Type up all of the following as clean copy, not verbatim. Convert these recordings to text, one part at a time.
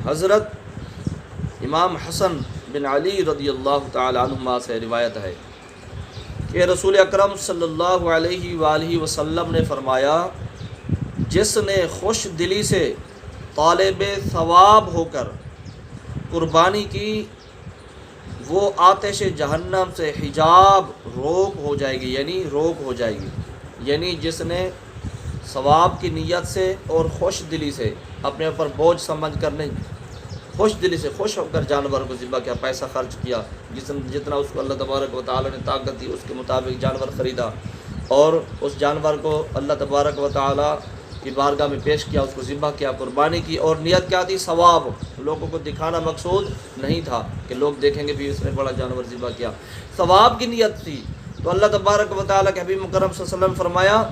حضرت امام حسن بن علی رضی اللہ تعالی عنہما سے روایت ہے کہ رسول اکرم صلی اللہ علیہ وآلہ وسلم نے فرمایا، جس نے خوش دلی سے طالب ثواب ہو کر قربانی کی، وہ آتش جہنم سے حجاب روک ہو جائے گی، یعنی روک ہو جائے گی۔ یعنی جس نے ثواب کی نیت سے اور خوش دلی سے، اپنے اوپر بوجھ سمجھ کر نہیں، خوش دلی سے خوش ہو کر جانور کو ذبح کیا، پیسہ خرچ کیا، جتنا اس کو اللہ تبارک و تعالی نے طاقت دی اس کے مطابق جانور خریدا، اور اس جانور کو اللہ تبارک و تعالی کی بارگاہ میں پیش کیا، اس کو ذبح کیا، قربانی کی، اور نیت کیا تھی؟ ثواب، لوگوں کو دکھانا مقصود نہیں تھا کہ لوگ دیکھیں گے بھی اس نے بڑا جانور ذبح کیا، ثواب کی نیت تھی۔ تو اللہ تبارک و تعالی کے حبیب مکرم صلی اللہ علیہ وسلم نے فرمایا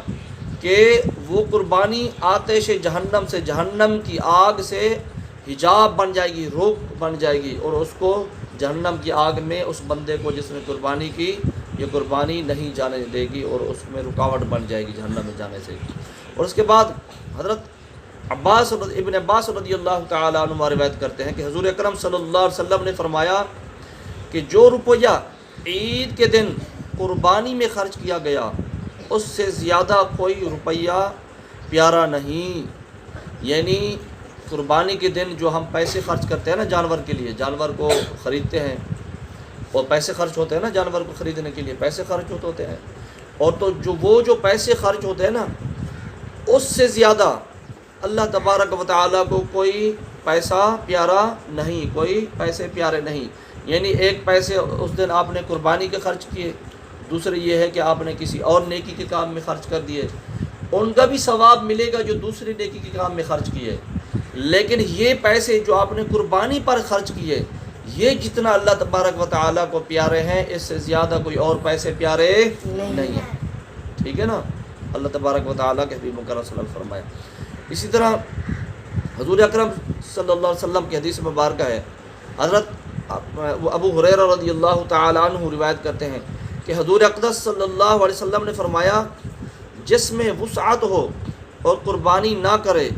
کہ وہ قربانی آتش جہنم سے، جہنم کی آگ سے حجاب بن جائے گی، روک بن جائے گی، اور اس کو جہنم کی آگ میں اس بندے کو جس نے قربانی کی یہ قربانی نہیں جانے دے گی، اور اس میں رکاوٹ بن جائے گی جہنم میں جانے سے۔ اور اس کے بعد حضرت ابن عباس رضی اللہ تعالیٰ عنہ روایت کرتے ہیں کہ حضور اکرم صلی اللہ علیہ وسلم نے فرمایا کہ جو روپیہ عید کے دن قربانی میں خرچ کیا گیا اس سے زیادہ کوئی روپیہ پیارا نہیں۔ یعنی قربانی کے دن جو ہم پیسے خرچ کرتے ہیں نا جانور کے لیے، جانور کو خریدتے ہیں اور پیسے خرچ ہوتے ہیں نا، جانور کو خریدنے کے لیے پیسے خرچ ہوتے ہیں، اور تو جو پیسے خرچ ہوتے ہیں نا اس سے زیادہ اللہ تبارک و تعالیٰ کو کوئی پیسہ پیارا نہیں، کوئی پیسے پیارے نہیں۔ یعنی ایک پیسے اس دن آپ نے قربانی کے خرچ کیے، دوسرے یہ ہے کہ آپ نے کسی اور نیکی کے کام میں خرچ کر دیے، ان کا بھی ثواب ملے گا جو دوسری نیکی کے کام میں خرچ کیے، لیکن یہ پیسے جو آپ نے قربانی پر خرچ کیے یہ جتنا اللہ تبارک و تعالیٰ کو پیارے ہیں اس سے زیادہ کوئی اور پیسے پیارے نہیں ہیں۔ ٹھیک ہے نا، اللہ تبارک و تعالیٰ کے حبیب مکرم صلی اللہ علیہ وسلم فرمایا۔ اسی طرح حضور اکرم صلی اللہ علیہ وسلم کی حدیث مبارکہ ہے، حضرت ابو ہریرہ رضی اللہ تعالیٰ عنہ روایت کرتے ہیں کہ حضور اقدس صلی اللہ علیہ وسلم نے فرمایا، جس میں وسعت ہو اور قربانی نہ کرے،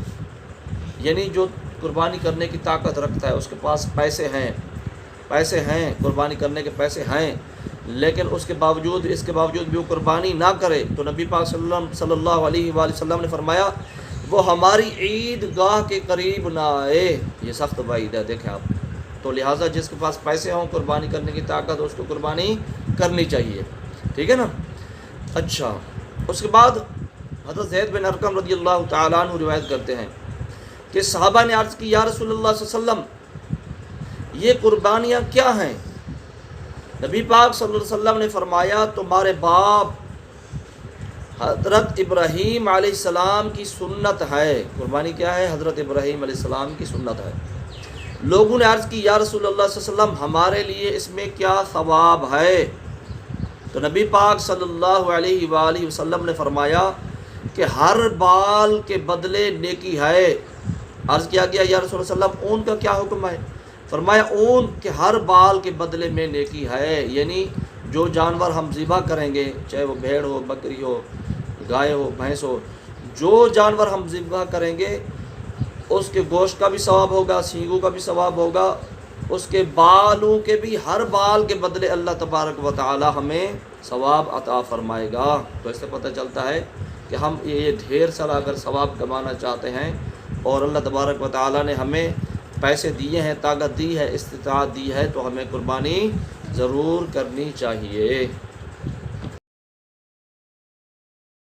یعنی جو قربانی کرنے کی طاقت رکھتا ہے، اس کے پاس پیسے ہیں قربانی کرنے کے پیسے ہیں، لیکن اس کے باوجود بھی وہ قربانی نہ کرے، تو نبی پاک صلی اللہ علیہ وآلہ وسلم نے فرمایا وہ ہماری عید گاہ کے قریب نہ آئے۔ یہ سخت وعید ہے، دیکھیں آپ۔ تو لہٰذا جس کے پاس پیسے ہوں، قربانی کرنے کی طاقت، اس کو قربانی کرنی چاہیے۔ ٹھیک ہے نا۔ اچھا، اس کے بعد حضرت زید بن ارقم رضی اللہ تعالیٰ عنہ روایت کرتے ہیں کہ صحابہ نے عرض کی، یا رسول اللہ صلی اللہ علیہ وسلم یہ قربانیاں کیا ہیں؟ نبی پاک صلی اللہ علیہ وسلم نے فرمایا، تمہارے باپ حضرت ابراہیم علیہ السلام کی سنت ہے۔ قربانی کیا ہے؟ حضرت ابراہیم علیہ السلام کی سنت ہے۔ لوگوں نے عرض کی، یا رسول اللہ صلی اللہ علیہ وسلم ہمارے لیے اس میں کیا ثواب ہے؟ تو نبی پاک صلی اللہ علیہ وآلہ وسلم نے فرمایا کہ ہر بال کے بدلے نیکی ہے۔ عرض کیا گیا، یا رسول اللہ صلی اللہ علیہ وسلم اون کا کیا حکم ہے؟ فرمایا اون کہ ہر بال کے بدلے میں نیکی ہے۔ یعنی جو جانور ہم ذبح کریں گے، چاہے وہ بھیڑ ہو، بکری ہو، گائے ہو، بھینس ہو، جو جانور ہم ذبح کریں گے اس کے گوشت کا بھی ثواب ہوگا، سینگوں کا بھی ثواب ہوگا، اس کے بالوں کے بھی، ہر بال کے بدلے اللہ تبارک و تعالی ہمیں ثواب عطا فرمائے گا۔ تو اس سے پتہ چلتا ہے کہ ہم یہ ڈھیر سارا اگر ثواب کمانا چاہتے ہیں، اور اللہ تبارک و تعالی نے ہمیں پیسے دیے ہیں، طاقت دی ہے، استطاعت دی ہے، تو ہمیں قربانی ضرور کرنی چاہیے۔